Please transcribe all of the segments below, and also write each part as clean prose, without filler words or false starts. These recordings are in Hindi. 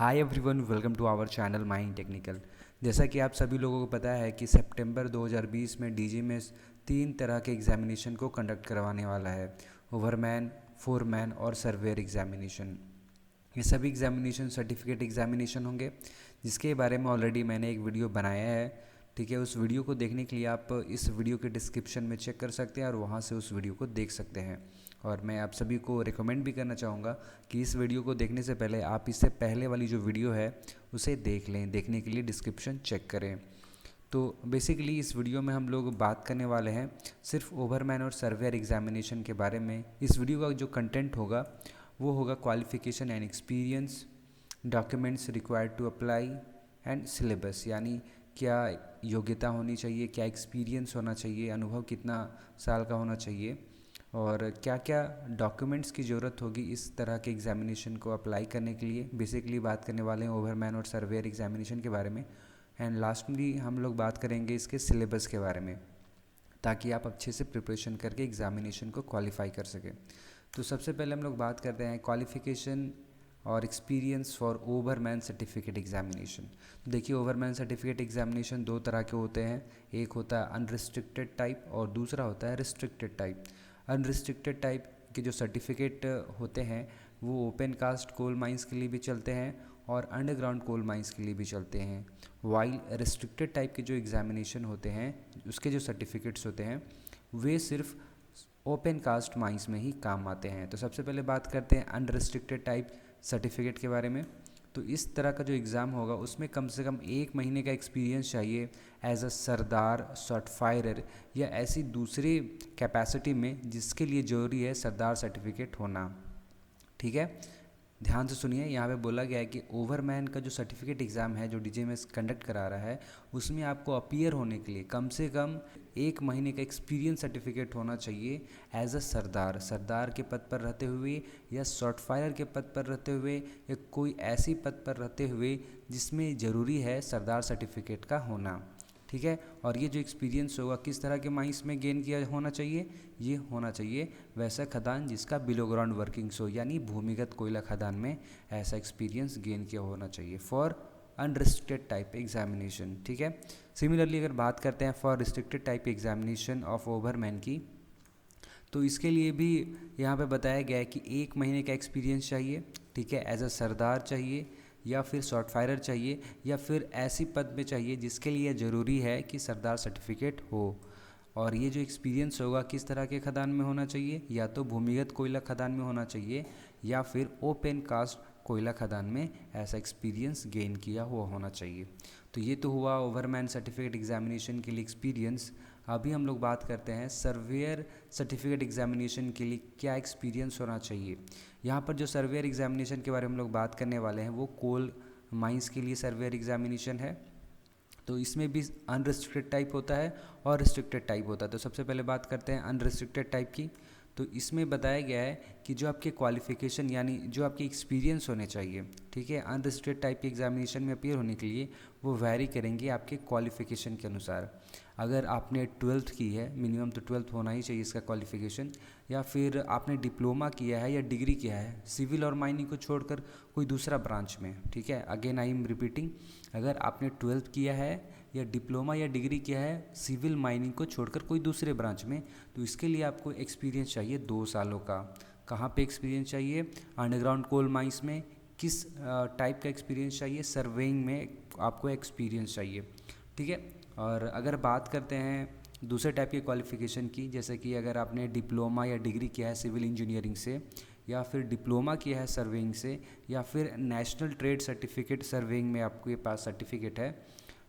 Hi everyone, welcome to our channel mind technical. जैसा कि आप सभी लोगों को पता है कि सितंबर 2020 में डीजीएमएस 3 तरह के एग्जामिनेशन को कंडक्ट करवाने वाला है। ओवरमैन, फोरमैन और सर्वेयर एग्जामिनेशन। ये सभी एग्जामिनेशन सर्टिफिकेट एग्जामिनेशन होंगे, जिसके बारे में ऑलरेडी मैंने एक वीडियो बनाया है। ठीक है, उस वीडियो को देखने के लिए आप इस वीडियो के डिस्क्रिप्शन में चेक कर सकते हैं और वहाँ से उस वीडियो को देख सकते हैं। और मैं आप सभी को रिकमेंड भी करना चाहूँगा कि इस वीडियो को देखने से पहले आप इससे पहले वाली जो वीडियो है उसे देख लें। देखने के लिए डिस्क्रिप्शन चेक करें। तो बेसिकली इस वीडियो में हम लोग बात करने वाले हैं सिर्फ ओवरमैन और सर्वेयर एग्जामिनेशन के बारे में। इस वीडियो का जो कंटेंट होगा वो होगा qualification and experience, documents required to apply and syllabus, यानी क्या योग्यता होनी चाहिए, क्या एक्सपीरियंस होना चाहिए, अनुभव कितना साल का होना चाहिए और क्या क्या डॉक्यूमेंट्स की ज़रूरत होगी इस तरह के एग्जामिनेशन को अप्लाई करने के लिए। बेसिकली बात करने वाले हैं ओवरमैन और सर्वेयर एग्जामिनेशन के बारे में। एंड लास्टली हम लोग बात करेंगे इसके सिलेबस के बारे में, ताकि आप अच्छे से प्रिपरेशन करके एग्जामिनेशन को क्वालिफाई कर सकें। तो सबसे पहले हम लोग बात करते हैं क्वालिफिकेशन और एक्सपीरियंस फॉर ओवरमैन सर्टिफिकेट एग्जामिनेशन। देखिए, ओवरमैन सर्टिफिकेट एग्जामिनेशन दो तरह के होते हैं। एक होता है अनरिस्ट्रिक्टेड टाइप और दूसरा होता है रिस्ट्रिक्टेड टाइप। अनरिस्ट्रिक्टेड टाइप के जो सर्टिफिकेट होते हैं वो ओपन कास्ट कोल माइंस के लिए भी चलते हैं और अंडरग्राउंड कोल माइंस के लिए भी चलते हैं। वाइल रिस्ट्रिक्टेड टाइप के जो एग्जामिनेशन होते हैं, उसके जो सर्टिफिकेट्स होते हैं वे सिर्फ ओपन कास्ट माइंस में ही काम आते हैं। तो सबसे पहले बात करते हैं अनरिस्ट्रिक्टेड टाइप सर्टिफिकेट के बारे में। तो इस तरह का जो एग्ज़ाम होगा उसमें कम से कम 1 महीने का एक्सपीरियंस चाहिए as a Sardar, shot firer या ऐसी दूसरी कैपेसिटी में जिसके लिए ज़रूरी है सरदार सर्टिफिकेट होना। ठीक है, ध्यान से सुनिए। यहाँ पे बोला गया है कि ओवरमैन का जो सर्टिफिकेट एग्ज़ाम है जो डीजीएमएस कंडक्ट करा रहा है, उसमें आपको अपीयर होने के लिए कम से कम 1 महीने का एक्सपीरियंस सर्टिफिकेट होना चाहिए एज अ सरदार के पद पर रहते हुए या शॉट फायर के पद पर रहते हुए या कोई ऐसी पद पर रहते हुए जिसमें ज़रूरी है सरदार सर्टिफिकेट का होना। ठीक है, और ये जो एक्सपीरियंस होगा किस तरह के माइंस में गेन किया होना चाहिए, ये होना चाहिए वैसा खदान जिसका बिलो ग्राउंड वर्किंग्स हो, यानी भूमिगत कोयला खदान में ऐसा एक्सपीरियंस गेन किया होना चाहिए फॉर अनरिस्ट्रिक्टेड टाइप एग्जामिनेशन। ठीक है, सिमिलरली अगर बात करते हैं for restricted type examination of ओवरमैन की, तो इसके लिए भी यहाँ पे बताया गया है कि 1 महीने का एक्सपीरियंस चाहिए। ठीक है, एज अ सरदार चाहिए या फिर शॉट फायरर चाहिए या फिर ऐसी पद में चाहिए जिसके लिए ज़रूरी है कि सरदार सर्टिफिकेट हो। और ये जो एक्सपीरियंस होगा किस तरह के खदान में होना चाहिए, या तो भूमिगत कोयला खदान में होना चाहिए या फिर ओपन कास्ट कोयला खदान में ऐसा एक्सपीरियंस गेन किया हुआ होना चाहिए। तो ये तो हुआ ओवरमैन सर्टिफिकेट एग्जामिनेशन के लिए एक्सपीरियंस। अभी हम लोग बात करते हैं सर्वेयर सर्टिफिकेट एग्जामिनेशन के लिए क्या एक्सपीरियंस होना चाहिए। यहाँ पर जो सर्वेयर एग्जामिनेशन के बारे में हम लोग बात करने वाले हैं वो कोल माइंस के लिए सर्वेयर एग्जामिनेशन है। तो इसमें भी अनरिस्ट्रिक्टेड टाइप होता है और रिस्ट्रिक्टेड टाइप होता है। तो सबसे पहले बात करते हैं अनरिस्ट्रिक्टेड टाइप की। तो इसमें बताया गया है कि जो आपके क्वालिफिकेशन यानी जो आपके एक्सपीरियंस होने चाहिए, ठीक है, अनरिस्ट्रिक्टेड टाइप के एग्जामिनेशन में अपीयर होने के लिए वो वैरी करेंगे आपके क्वालिफिकेशन के अनुसार। अगर आपने 12th की है, मिनिमम तो 12th होना ही चाहिए इसका क्वालिफिकेशन, या फिर आपने डिप्लोमा किया है या डिग्री किया है सिविल और माइनिंग को छोड़कर कोई दूसरा ब्रांच में। ठीक है, अगेन आई एम रिपीटिंग, अगर आपने 12th किया है या डिप्लोमा या डिग्री किया है सिविल माइनिंग को छोड़कर कोई दूसरे ब्रांच में, तो इसके लिए आपको एक्सपीरियंस चाहिए 2 सालों का। कहाँ पे एक्सपीरियंस चाहिए? अंडरग्राउंड कोल माइंस में। किस टाइप का एक्सपीरियंस चाहिए? सर्वेइंग में आपको एक्सपीरियंस चाहिए। ठीक है, और अगर बात करते हैं दूसरे टाइप के क्वालिफ़िकेशन की, जैसे कि अगर आपने डिप्लोमा या डिग्री किया है सिविल इंजीनियरिंग से, या फिर डिप्लोमा किया है सर्वेइंग से, या फिर नेशनल ट्रेड सर्टिफिकेट सर्वेइंग में आपके पास सर्टिफिकेट है,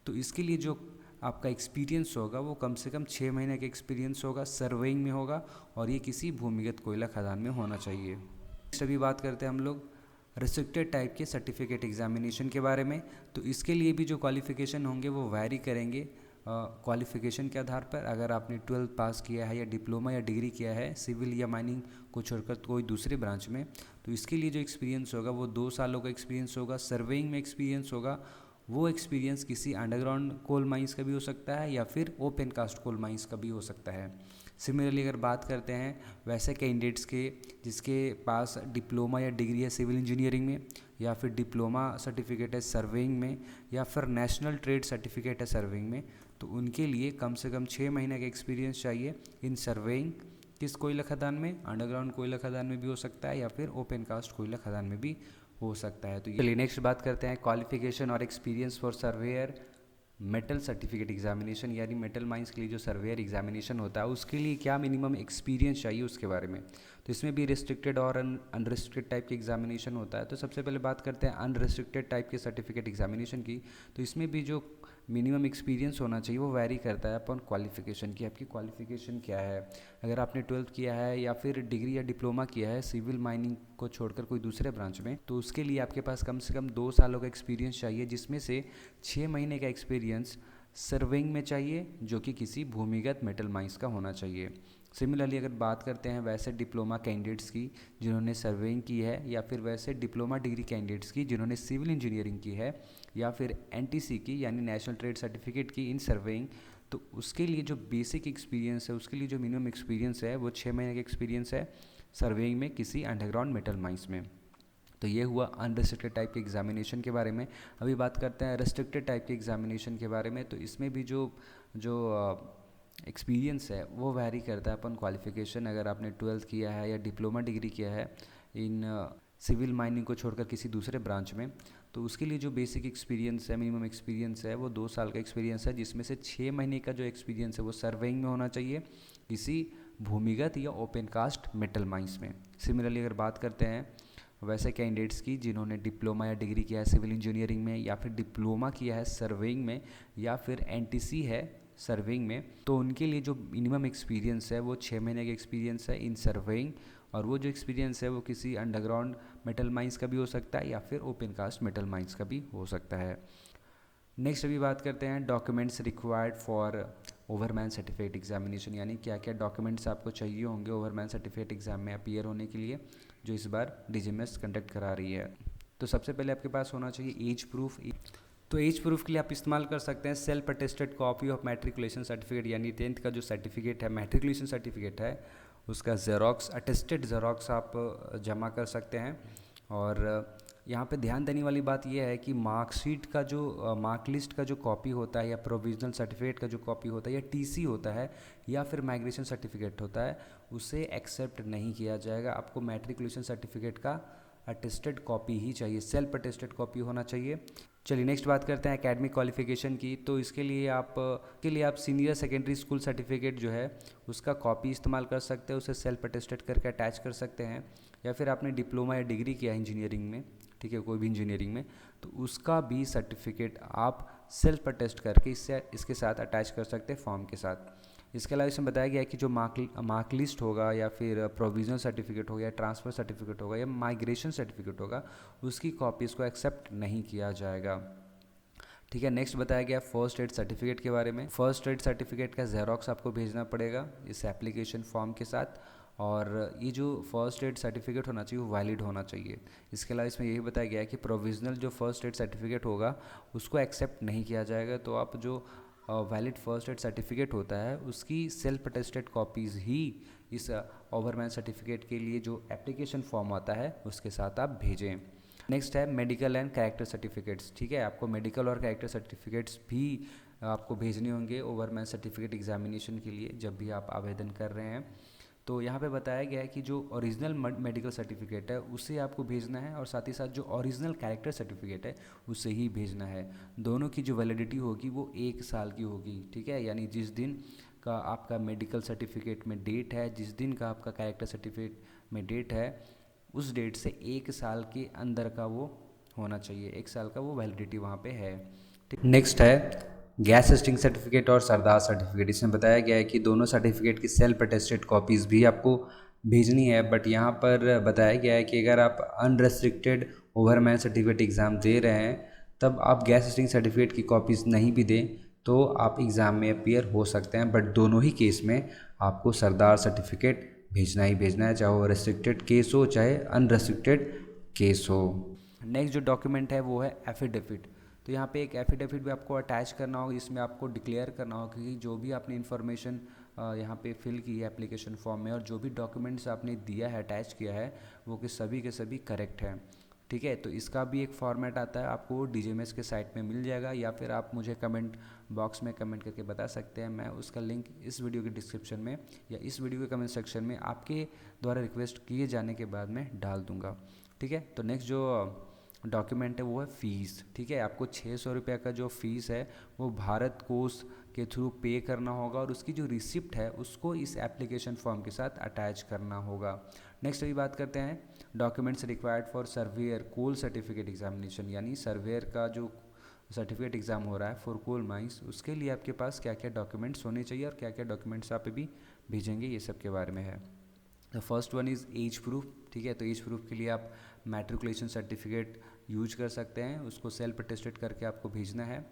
तो इसके लिए जो आपका एक्सपीरियंस होगा वो कम से कम 6 महीने का एक्सपीरियंस होगा, सर्वेइंग में होगा और ये किसी भूमिगत कोयला खदान में होना चाहिए। नेक्स्ट अभी बात करते हैं हम लोग रिस्ट्रिक्टेड टाइप के सर्टिफिकेट एग्जामिनेशन के बारे में। तो इसके लिए भी जो क्वालिफ़िकेशन होंगे वो वैरी करेंगे क्वालिफ़िकेशन के आधार पर। अगर आपने 12th पास किया है या डिप्लोमा या डिग्री किया है सिविल या माइनिंग को छोड़कर कोई दूसरे ब्रांच में, तो इसके लिए जो एक्सपीरियंस होगा वो 2 सालों का एक्सपीरियंस होगा। सर्वेइंग में एक्सपीरियंस होगा, वो एक्सपीरियंस किसी अंडरग्राउंड कोल माइंस का भी हो सकता है या फिर ओपन कास्ट कोल माइंस का भी हो सकता है। सिमिलरली अगर बात करते हैं वैसे कैंडिडेट्स के जिसके पास डिप्लोमा या डिग्री है सिविल इंजीनियरिंग में, या फिर डिप्लोमा सर्टिफिकेट है सर्वेइंग में, या फिर नेशनल ट्रेड सर्टिफिकेट है सर्वेइंग में, तो उनके लिए कम से कम 6 महीने का एक्सपीरियंस चाहिए इन सर्वेइंग। किस कोयला खदान में? अंडरग्राउंड कोयला खदान में भी हो सकता है या फिर ओपन कास्ट कोयला खदान में भी हो सकता है। तो चलिए नेक्स्ट बात करते हैं क्वालिफिकेशन और experience for surveyor metal certificate examination, यानी मेटल माइंस के लिए जो सर्वेयर एग्जामिनेशन होता है उसके लिए क्या मिनिमम एक्सपीरियंस चाहिए उसके बारे में। तो इसमें भी रिस्ट्रिक्टेड और अनरिस्ट्रिक्टेड टाइप के एग्जामिनेशन होता है। तो सबसे पहले बात करते हैं अनरिस्ट्रिक्टेड टाइप के सर्टिफिकेट एग्जामिनेशन की। तो इसमें भी जो मिनिमम एक्सपीरियंस होना चाहिए वो वैरी करता है अपन क्वालिफिकेशन की, आपकी क्वालिफिकेशन क्या है। अगर आपने 12th किया है या फिर डिग्री या डिप्लोमा किया है सिविल माइनिंग को छोड़कर कोई दूसरे ब्रांच में, तो उसके लिए आपके पास कम से कम 2 सालों का एक्सपीरियंस चाहिए, जिसमें से 6 महीने का एक्सपीरियंस सर्वेइंग में चाहिए जो कि किसी भूमिगत मेटल माइंस का होना चाहिए। सिमिलरली अगर बात करते हैं वैसे डिप्लोमा कैंडिडेट्स की जिन्होंने सर्वेइंग की है, या फिर वैसे डिप्लोमा डिग्री कैंडिडेट्स की जिन्होंने सिविल इंजीनियरिंग की है, या फिर एनटीसी की यानी नेशनल ट्रेड सर्टिफिकेट की इन सर्वेइंग, तो उसके लिए जो बेसिक एक्सपीरियंस है, उसके लिए जो मिनिमम एक्सपीरियंस है वो 6 महीने का एक्सपीरियंस है सर्वेइंग में किसी अंडरग्राउंड मेटल माइंस में। तो ये हुआ अनरिस्ट्रिक्टेड टाइप के एग्जामिनेशन के बारे में। अभी बात करते हैं रेस्ट्रिक्टेड टाइप के एग्जामिनेशन के बारे में। तो इसमें भी जो एक्सपीरियंस है वो वैरी करता है अपन क्वालिफिकेशन। अगर आपने 12th किया है या डिप्लोमा डिग्री किया है इन सिविल माइनिंग को छोड़कर किसी दूसरे ब्रांच में, तो उसके लिए जो बेसिक एक्सपीरियंस है, मिनिमम एक्सपीरियंस है वो 2 साल का एक्सपीरियंस है, जिसमें से 6 महीने का जो एक्सपीरियंस है वो सर्वेइंग में होना चाहिए किसी भूमिगत या ओपन कास्ट मेटल माइंस में। सिमिलरली अगर बात करते हैं वैसे कैंडिडेट्स की जिन्होंने डिप्लोमा या डिग्री किया है सिविल इंजीनियरिंग में, या फिर डिप्लोमा किया है सर्वेइंग में, या फिर एनटीसी है सर्वेइंग में, तो उनके लिए जो मिनिमम एक्सपीरियंस है वो 6 महीने का एक्सपीरियंस है इन सर्वेइंग। और वो जो एक्सपीरियंस है वो किसी अंडरग्राउंड मेटल माइंस का भी हो सकता है या फिर ओपन कास्ट मेटल माइंस का भी हो सकता है। नेक्स्ट अभी बात करते हैं documents required for ओवरमैन certificate examination, यानी क्या क्या डॉक्यूमेंट्स आपको चाहिए होंगे ओवरमैन सर्टिफिकेट एग्जाम में अपीयर होने के लिए, जो इस बार DGMS कंडक्ट करा रही है। तो सबसे पहले आपके पास होना चाहिए एज प्रूफ। तो एज प्रूफ के लिए आप इस्तेमाल कर सकते हैं self attested copy of matriculation certificate, यानी 10th का जो सर्टिफिकेट है मैट्रिकुलेशन सर्टिफिकेट है उसका जेरोक्स, अटेस्टेड जेरोक्स आप जमा कर सकते हैं। और यहाँ पे ध्यान देने वाली बात यह है कि मार्कशीट का जो मार्क लिस्ट का जो कॉपी होता है, या प्रोविजनल सर्टिफिकेट का जो कॉपी होता है, या TC होता है, या फिर माइग्रेशन सर्टिफिकेट होता है, उसे एक्सेप्ट नहीं किया जाएगा। आपको मैट्रिकुलेशन सर्टिफिकेट का अटेस्टेड कॉपी ही चाहिए, सेल्फ अटेस्टेड कॉपी होना चाहिए। चलिए नेक्स्ट बात करते हैं एकेडमिक क्वालिफिकेशन की। तो इसके लिए आप सीनियर सेकेंडरी स्कूल सर्टिफिकेट जो है उसका कॉपी इस्तेमाल कर सकते हैं, उसे सेल्फ अटेस्टेड करके अटैच कर सकते हैं। या फिर आपने डिप्लोमा या डिग्री किया है इंजीनियरिंग में, ठीक है, कोई भी इंजीनियरिंग में, तो उसका भी सर्टिफिकेट आप सेल्फ अटेस्ट करके इसके साथ अटैच कर सकते हैं फॉर्म के साथ। इसके अलावा इसमें बताया गया है कि जो मार्क लिस्ट होगा, या फिर प्रोविजनल सर्टिफिकेट होगा, या ट्रांसफ़र सर्टिफिकेट होगा, या माइग्रेशन सर्टिफिकेट होगा, उसकी कॉपीज़ को एक्सेप्ट नहीं किया जाएगा। ठीक है, नेक्स्ट बताया गया फर्स्ट एड सर्टिफिकेट के बारे में। फर्स्ट एड सर्टिफिकेट का जेरोक्स आपको भेजना पड़ेगा इस एप्लीकेशन फॉर्म के साथ, और ये जो फर्स्ट एड सर्टिफिकेट होना चाहिए वो वैलिड होना चाहिए। इसके अलावा इसमें यही बताया गया है कि प्रोविजनल जो फर्स्ट एड सर्टिफिकेट होगा उसको एक्सेप्ट नहीं किया जाएगा। तो आप जो वैलिड फर्स्ट एड सर्टिफिकेट होता है उसकी सेल्फ अटेस्टेड कॉपीज़ ही इस ओवरमैन सर्टिफिकेट के लिए जो एप्लीकेशन फॉर्म आता है उसके साथ आप भेजें। नेक्स्ट है मेडिकल एंड कैरेक्टर सर्टिफिकेट्स। ठीक है, आपको मेडिकल और कैरेक्टर सर्टिफिकेट्स भी आपको भेजने होंगे ओवरमैन सर्टिफिकेट एग्जामिनेशन के लिए जब भी आप आवेदन कर रहे हैं। तो यहाँ पे बताया गया है कि जो ओरिजिनल मेडिकल सर्टिफिकेट है उसे आपको भेजना है, और साथ ही साथ जो ओरिजिनल कैरेक्टर सर्टिफिकेट है उसे ही भेजना है। दोनों की जो वैलिडिटी होगी वो 1 साल की होगी। ठीक है, यानी जिस दिन का आपका मेडिकल सर्टिफिकेट में डेट है, जिस दिन का आपका कैरेक्टर सर्टिफिकेट में डेट है, उस डेट से 1 साल के अंदर का वो होना चाहिए, 1 साल का वो वैलिडिटी वहाँ पे है। नेक्स्ट है गैस टेस्टिंग सर्टिफिकेट और सरदार सर्टिफिकेट। इसमें बताया गया है कि दोनों सर्टिफिकेट की सेल्फ अटेस्टेड कॉपीज़ भी आपको भेजनी है, बट यहाँ पर बताया गया है कि अगर आप अनरेस्ट्रिक्टेड ओवरमैन सर्टिफिकेट एग्ज़ाम दे रहे हैं तब आप गैस टेस्टिंग सर्टिफिकेट की कॉपीज़ नहीं भी दें तो आप एग्ज़ाम में अपीयर हो सकते हैं, बट दोनों ही केस में आपको सरदार सर्टिफिकेट भेजना ही भेजना है, चाहे वो रेस्ट्रिक्टेड केस हो चाहे अनरेस्ट्रिक्टेड केस हो। नेक्स्ट जो डॉक्यूमेंट है वो है एफिडेविट। तो यहाँ पे एक एफिडेविट भी आपको अटैच करना होगा, जिसमें आपको डिक्लेयर करना होगा कि जो भी आपने इन्फॉर्मेशन यहाँ पे फिल की है एप्लीकेशन फॉर्म में, और जो भी डॉक्यूमेंट्स आपने दिया है, अटैच किया है, वो के सभी करेक्ट हैं। ठीक है, तो इसका भी एक फॉर्मेट आता है, आपको DGMS के साइट में मिल जाएगा, या फिर आप मुझे कमेंट बॉक्स में कमेंट करके बता सकते हैं। मैं उसका लिंक इस वीडियो के डिस्क्रिप्शन में या इस वीडियो के कमेंट सेक्शन में आपके द्वारा रिक्वेस्ट किए जाने के बाद मैं डाल दूँगा। ठीक है, तो नेक्स्ट जो डॉक्यूमेंट है वो है फ़ीस। ठीक है, आपको 600 रुपये का जो फ़ीस है वो भारत कोष के थ्रू पे करना होगा, और उसकी जो रिसिप्ट है उसको इस एप्लीकेशन फॉर्म के साथ अटैच करना होगा। नेक्स्ट अभी बात करते हैं documents required for surveyor coal certificate examination, यानी सर्वेयर का जो सर्टिफिकेट एग्ज़ाम हो रहा है फॉर कोल माइंस, उसके लिए आपके पास क्या क्या डॉक्यूमेंट्स होने चाहिए और क्या क्या डॉक्यूमेंट्स आप भी भेजेंगे, ये सब के बारे में है। The first one is age proof. ठीक है, तो एज प्रूफ के लिए आप मैट्रिकुलेशन सर्टिफिकेट यूज कर सकते हैं, उसको सेल्फ अटेस्टेड करके आपको भेजना है।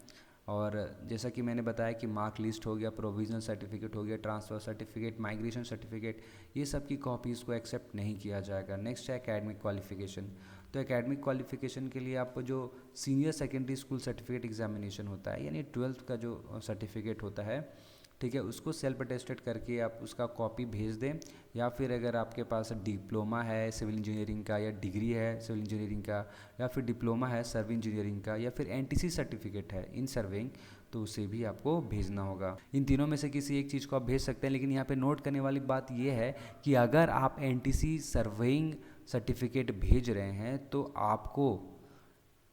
और जैसा कि मैंने बताया कि मार्क लिस्ट हो गया, प्रोविजनल सर्टिफिकेट हो गया, ट्रांसफ़र सर्टिफिकेट, माइग्रेशन सर्टिफिकेट, ये सब की कॉपीज़ को एक्सेप्ट नहीं किया जाएगा। नेक्स्ट है एकेडमिक क्वालिफिकेशन। तो एकेडमिक क्वालिफिकेशन के लिए आपको जो senior secondary school certificate examination होता है, यानी 12th का जो सर्टिफिकेट होता है, ठीक है, उसको सेल्फ अटेस्टेड करके आप उसका कॉपी भेज दें। या फिर अगर आपके पास डिप्लोमा है सिविल इंजीनियरिंग का, या डिग्री है सिविल इंजीनियरिंग का, या फिर डिप्लोमा है सर्वे इंजीनियरिंग का, या फिर NTC सर्टिफिकेट है इन सर्वेइंग, तो उसे भी आपको भेजना होगा। इन तीनों में से किसी एक चीज़ को आप भेज सकते हैं, लेकिन यहाँ पे नोट करने वाली बात यह है कि अगर आप NTC सर्वेइंग सर्टिफिकेट भेज रहे हैं तो आपको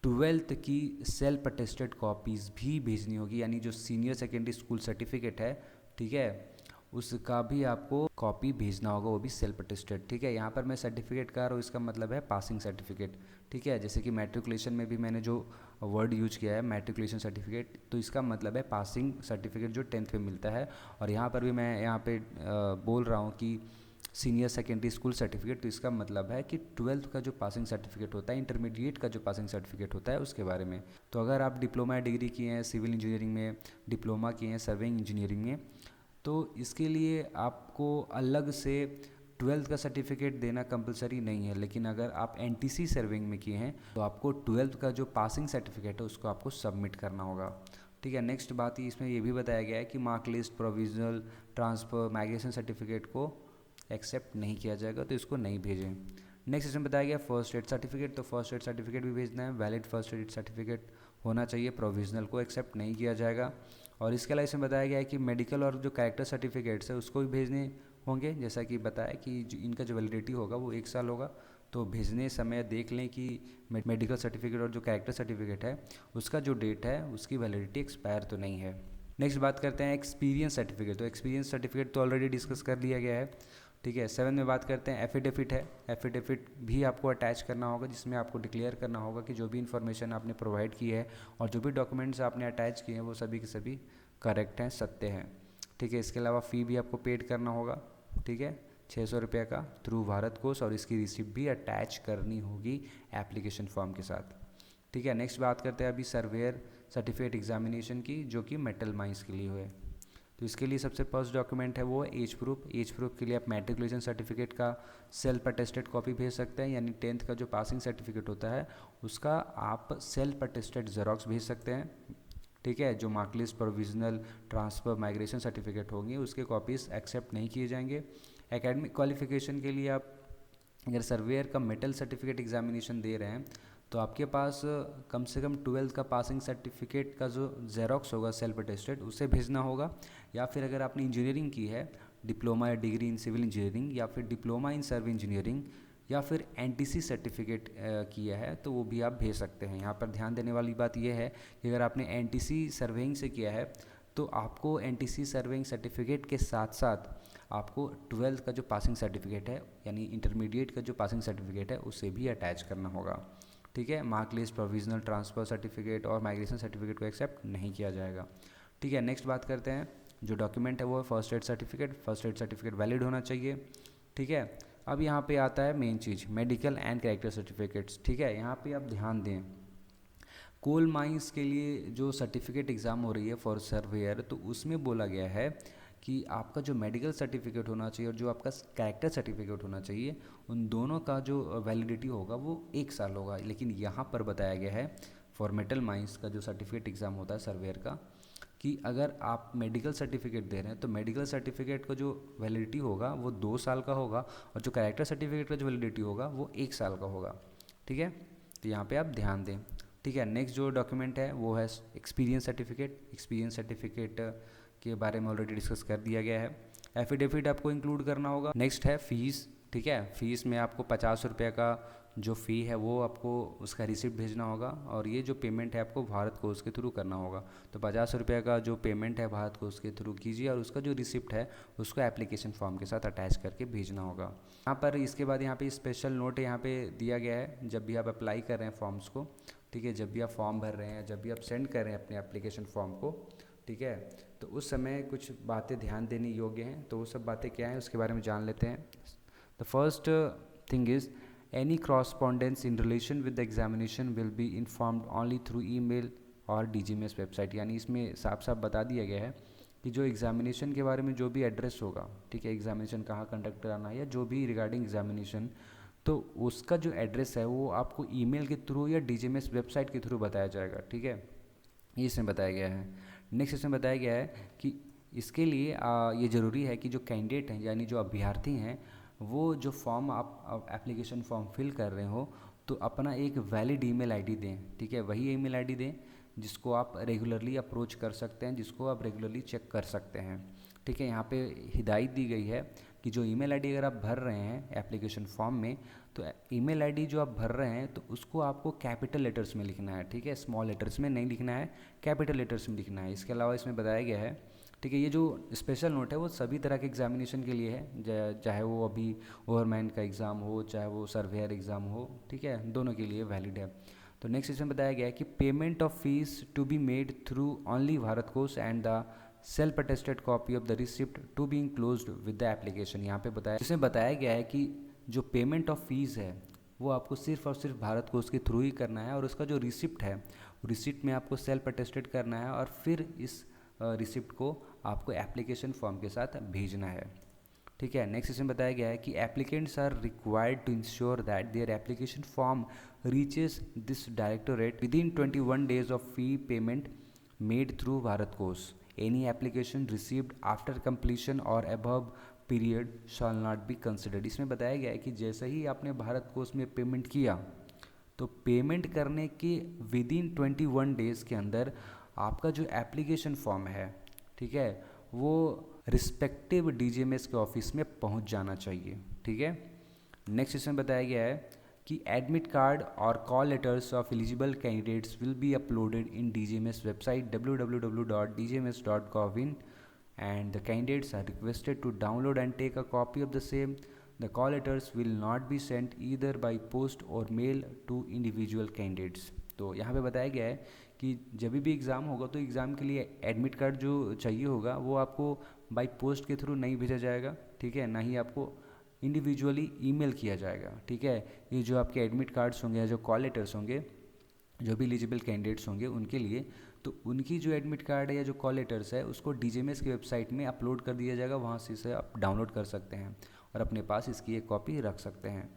12th की सेल्फ अटेस्टेड कॉपीज़ भी भेजनी होगी, यानी जो सीनियर सेकेंडरी स्कूल सर्टिफिकेट है, ठीक है, उसका भी आपको कॉपी भेजना होगा, वो भी सेल्फ अटेस्टेड। ठीक है, यहाँ पर मैं सर्टिफिकेट कह रहा हूँ, इसका मतलब है पासिंग सर्टिफिकेट। ठीक है, जैसे कि मैट्रिकुलेशन में भी मैंने जो वर्ड यूज किया है मैट्रिकुलेशन सर्टिफिकेट, तो इसका मतलब है पासिंग सर्टिफिकेट जो 10th में मिलता है। और यहाँ पर भी मैं यहाँ पे बोल रहा हूँ कि सीनियर सेकेंडरी स्कूल सर्टिफिकेट, तो इसका मतलब है कि 12th का जो पासिंग सर्टिफिकेट होता है, इंटरमीडिएट का जो पासिंग सर्टिफिकेट होता है, उसके बारे में। तो अगर आप डिप्लोमा या डिग्री किए हैं सिविल इंजीनियरिंग में, डिप्लोमा किए हैं सर्वेइंग इंजीनियरिंग में, तो इसके लिए आपको अलग से 12th का सर्टिफिकेट देना कंपलसरी नहीं है। लेकिन अगर आप NTC सर्वेइंग में किए हैं तो आपको 12th का जो पासिंग सर्टिफिकेट है उसको आपको सबमिट करना होगा। ठीक है, नेक्स्ट बात ही इसमें ये भी बताया गया है कि mark list, provisional, transfer, migration certificate को एक्सेप्ट नहीं किया जाएगा, तो इसको नहीं भेजें। नेक्स्ट इसमें बताया गया फर्स्ट एड सर्टिफिकेट, तो फर्स्ट एड सर्टिफिकेट भी भेजना है, वैलिड फर्स्ट एड सर्टिफिकेट होना चाहिए, प्रोविजनल को एक्सेप्ट नहीं किया जाएगा। और इसके अलावा इसमें बताया गया है कि मेडिकल और जो कैरेक्टर सर्टिफिकेट्स है उसको भी भेजने होंगे, जैसा कि बताया कि इनका जो वैलिडिटी होगा वो 1 साल होगा। तो भेजने समय देख लें कि मेडिकल सर्टिफिकेट और जो कैरेक्टर सर्टिफिकेट है उसका जो डेट है उसकी वैलिडिटी एक्सपायर तो नहीं है। नेक्स्ट बात करते हैं एक्सपीरियंस सर्टिफिकेट। तो एक्सपीरियंस सर्टिफिकेट तो ऑलरेडी डिस्कस कर लिया गया है। ठीक है, 7 में बात करते हैं एफिडेविट है। एफिडेविट भी आपको अटैच करना होगा, जिसमें आपको डिक्लेयर करना होगा कि जो भी इन्फॉर्मेशन आपने प्रोवाइड की है और जो भी डॉक्यूमेंट्स आपने अटैच किए हैं वो सभी के सभी करेक्ट हैं, सत्य हैं। ठीक है, इसके अलावा फ़ी भी आपको पेड करना होगा। ठीक है, 600 रुपये का थ्रू भारत कोष, और इसकी रिसिप्ट भी अटैच करनी होगी एप्लीकेशन फॉर्म के साथ। ठीक है, नेक्स्ट बात करते हैं अभी सर्वेयर सर्टिफिकेट एग्जामिनेशन की, जो कि मेटल माइंस के लिए हुए। तो इसके लिए सबसे फर्स्ट डॉक्यूमेंट है वो है एज प्रूफ। एज प्रूफ के लिए आप मैट्रिकुलेशन सर्टिफिकेट का सेल्फ अटेस्टेड कॉपी भेज सकते हैं, यानी 10th का जो पासिंग सर्टिफिकेट होता है उसका आप सेल्फ अटेस्टेड जेरॉक्स भेज सकते हैं। ठीक है, जो mark list, provisional, transfer, migration certificate होंगे उसके कॉपीज़ एक्सेप्ट नहीं किए जाएंगे। एकेडमिक क्वालिफिकेशन के लिए आप अगर सर्वेयर का मेटल सर्टिफिकेट एग्जामिनेशन दे रहे हैं तो आपके पास कम से कम 12th का पासिंग सर्टिफिकेट का जो जेरॉक्स होगा सेल्फ अटेस्टेड उसे भेजना होगा। या फिर अगर आपने इंजीनियरिंग की है, डिप्लोमा या डिग्री इन सिविल इंजीनियरिंग, या फिर डिप्लोमा इन सर्वे इंजीनियरिंग, या फिर NTC सर्टिफिकेट किया है तो वो भी आप भेज सकते हैं। यहाँ पर ध्यान देने वाली बात यह है कि अगर आपने NTC सर्वेइंग से किया है तो आपको NTC सर्वेइंग सर्टिफिकेट के साथ साथ आपको 12th का जो पासिंग सर्टिफिकेट है, यानी इंटरमीडिएट का जो पासिंग सर्टिफिकेट है, उसे भी अटैच करना होगा। ठीक है, mark list, provisional, transfer certificate और माइग्रेशन सर्टिफिकेट को एक्सेप्ट नहीं किया जाएगा। ठीक है, नेक्स्ट बात करते हैं जो डॉक्यूमेंट है वो है first aid certificate. First aid certificate valid होना चाहिए। ठीक है, अब यहाँ पे आता है main cheese, medical and character certificates. ठीक है, यहाँ पे आप ध्यान दें, कोल माइंस के लिए जो सर्टिफिकेट एग्ज़ाम हो रही है फॉर सर्वेयर, तो उसमें बोला गया है कि आपका जो मेडिकल सर्टिफिकेट होना चाहिए और जो आपका कैरेक्टर सर्टिफिकेट होना चाहिए, उन दोनों का जो वैलिडिटी होगा वो 1 साल होगा। लेकिन यहाँ पर बताया गया है फॉर मेटल माइंस का जो सर्टिफिकेट एग्ज़ाम होता है सर्वेयर का, कि अगर आप मेडिकल सर्टिफिकेट दे रहे हैं तो मेडिकल सर्टिफिकेट का जो वैलिडिटी होगा वो 2 साल का होगा, और जो कैरेक्टर सर्टिफिकेट का जो वैलिडिटी होगा वो 1 साल का होगा। ठीक है, तो यहाँ पे आप ध्यान दें। ठीक है, नेक्स्ट जो डॉक्यूमेंट है वो है एक्सपीरियंस सर्टिफिकेट। एक्सपीरियंस सर्टिफिकेट के बारे में ऑलरेडी डिस्कस कर दिया गया है। एफिडेविट आपको इंक्लूड करना होगा। नेक्स्ट है फ़ीस। ठीक है, फ़ीस में आपको 50 रुपये का जो फ़ी है वो आपको उसका रिसिप्ट भेजना होगा, और ये जो पेमेंट है आपको भारत कोष के थ्रू करना होगा। तो 50 रुपये का जो पेमेंट है भारत कोष के थ्रू कीजिए, और उसका जो रिसिप्ट है उसको एप्लीकेशन फॉर्म के साथ अटैच करके भेजना होगा। यहाँ पर इसके बाद यहाँ पे स्पेशल नोट यहाँ पे दिया गया है, जब भी आप अप्लाई कर रहे हैं फॉर्म्स को, ठीक है, जब भी आप फॉर्म भर रहे हैं, जब भी आप सेंड कर रहे हैं अपने एप्लीकेशन फॉर्म को, ठीक है, तो उस समय कुछ बातें ध्यान देने योग्य हैं। तो वो सब बातें क्या हैं उसके बारे में जान लेते हैं। The first thing is any correspondence in relation with the examination will be informed only through email और DGMS वेबसाइट। यानी इसमें साफ साफ बता दिया गया है कि जो एग्जामिनेशन के बारे में जो भी एड्रेस होगा, ठीक है, एग्जामिनेशन कहाँ कंडक्ट कराना है या जो भी रिगार्डिंग एग्जामिनेशन, तो उसका जो एड्रेस है वो आपको ईमेल के थ्रू या DGMS वेबसाइट के थ्रू बताया जाएगा। ठीक है, ये इसमें बताया गया है। नेक्स्ट इसमें बताया गया है कि इसके लिए ये ज़रूरी है कि जो कैंडिडेट हैं यानी जो अभ्यर्थी हैं वो जो फॉर्म आप एप्लीकेशन फॉर्म फिल कर रहे हो तो अपना एक वैलिड ईमेल आईडी दें। ठीक है, वही ईमेल आईडी दें जिसको आप रेगुलरली अप्रोच कर सकते हैं, जिसको आप रेगुलरली चेक कर सकते हैं। ठीक है, यहाँ पे हिदायत दी गई है कि जो ईमेल आईडी अगर आप भर रहे हैं एप्लीकेशन फॉर्म में, तो ईमेल आईडी जो आप भर रहे हैं तो उसको आपको कैपिटल लेटर्स में लिखना है। ठीक है, स्मॉल लेटर्स में नहीं लिखना है, कैपिटल लेटर्स में लिखना है। इसके अलावा इसमें बताया गया है, ठीक है, ये जो स्पेशल नोट है वो सभी तरह के एग्जामिनेशन के लिए है, चाहे वो अभी ओवरमैन का एग्ज़ाम हो, चाहे वो सर्वेयर एग्ज़ाम हो, ठीक है, दोनों के लिए वैलिड है। तो नेक्स्ट इसमें बताया गया है कि payment of fees to be made through only Bharat Kosh and the self attested copy of the receipt to be enclosed with the application. यहाँ पे बताया, इसमें बताया गया है कि जो पेमेंट ऑफ फीस है वो आपको सिर्फ और सिर्फ भारत कोष के थ्रू ही करना है, और उसका जो रिसिप्ट है रिसिप्ट में आपको सेल्फ अटेस्टेड करना है, और फिर इस रिसिप्ट को आपको एप्लीकेशन फॉर्म के साथ भेजना है। ठीक है, नेक्स्ट इसमें बताया गया है कि applicants are required to ensure that their application form reaches this directorate within 21 days of fee payment made through Bharat Kosh. Any application received after completion और above period shall not be considered. इसमें बताया गया है कि जैसे ही आपने भारत कोष में पेमेंट किया तो पेमेंट करने के विद इन 21 days के अंदर आपका जो एप्लीकेशन फॉर्म है, ठीक है, वो रिस्पेक्टिव DGMS के ऑफिस में पहुंच जाना चाहिए। ठीक है, नेक्स्ट इसमें बताया गया है कि एडमिट कार्ड और call letters of eligible candidates will be uploaded in DGMS website www.dgms.gov.in and the candidates are requested to download and take a copy of the same. The call letters will not be sent either by post or mail to individual candidates. तो यहाँ पे बताया गया है कि जब भी एग्ज़ाम होगा तो एग्ज़ाम के लिए एडमिट कार्ड जो चाहिए होगा वो आपको बाय पोस्ट के थ्रू नहीं भेजा जाएगा। ठीक है, ना ही आपको इंडिविजुअली ईमेल किया जाएगा। ठीक है, ये जो आपके एडमिट कार्ड्स होंगे या जो कॉल लेटर्स होंगे, जो भी एलिजिबल कैंडिडेट्स होंगे उनके लिए, तो उनकी जो एडमिट कार्ड है या जो कॉल लेटर्स है उसको DGMS की वेबसाइट में अपलोड कर दिया जाएगा। वहाँ से इसे आप डाउनलोड कर सकते हैं और अपने पास इसकी एक कॉपी रख सकते हैं।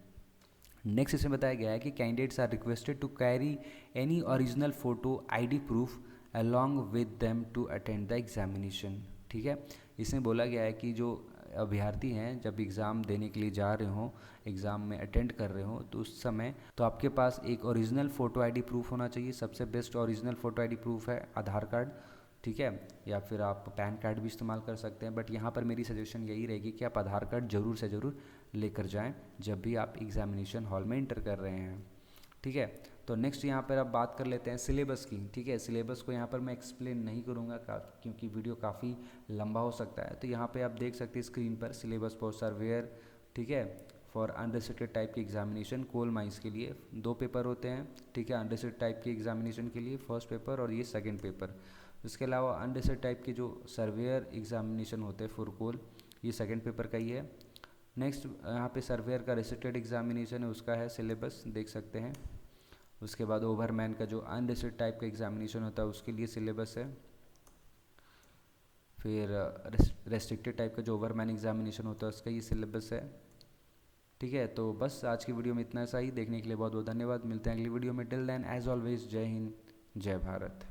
नेक्स्ट इसमें बताया गया है कि candidates are requested to carry any original photo ID proof along with them to attend the examination. ठीक है, इसमें बोला गया है कि जो अभ्यर्थी हैं जब एग्ज़ाम देने के लिए जा रहे हों, एग्ज़ाम में अटेंड कर रहे हों, तो उस समय तो आपके पास एक ओरिजिनल फ़ोटो ID प्रूफ होना चाहिए। सबसे best original photo ID proof है आधार कार्ड। ठीक है, या फिर आप पैन कार्ड भी इस्तेमाल कर सकते हैं, बट यहाँ पर मेरी सजेशन यही रहेगी कि आप आधार कार्ड ज़रूर से ज़रूर लेकर जाएं जब भी आप एग्ज़ामिनेशन हॉल में इंटर कर रहे हैं। ठीक है, तो नेक्स्ट यहाँ पर अब बात कर लेते हैं सिलेबस की। ठीक है, सिलेबस को यहाँ पर मैं एक्सप्लेन नहीं करूँगा क्योंकि वीडियो काफ़ी लंबा हो सकता है। तो यहाँ पे आप देख सकते हैं स्क्रीन पर सिलेबस फॉर सर्वेयर। ठीक है, फॉर अनरिस्ट्रिक्टेड टाइप की एग्जामिनेशन कोल माइंस के लिए 2 पेपर होते हैं। ठीक है, अनरिस्ट्रिक्टेड टाइप की एग्जामिनेशन के लिए फर्स्ट पेपर और ये सेकेंड पेपर। इसके अलावा अनरिस्ट्रिक्टेड टाइप के जो सर्वेयर एग्जामिनेशन होते हैं फॉर कोल, ये सेकेंड पेपर का ही है। नेक्स्ट यहाँ पे सर्वेयर का रिस्ट्रिक्टेड एग्जामिनेशन है, उसका है सिलेबस देख सकते हैं। उसके बाद ओवरमैन का जो अनरिस्ट्रिक्टेड टाइप का एग्जामिनेशन होता है उसके लिए सिलेबस है। फिर रेस्ट्रिक्टेड टाइप का जो ओवरमैन एग्जामिनेशन होता है उसका ये सिलेबस है। ठीक है, तो बस आज की वीडियो में इतना सा ही। देखने के लिए बहुत बहुत धन्यवाद। मिलते हैं अगली वीडियो में। टिल देन एज ऑलवेज जय हिंद, जय भारत।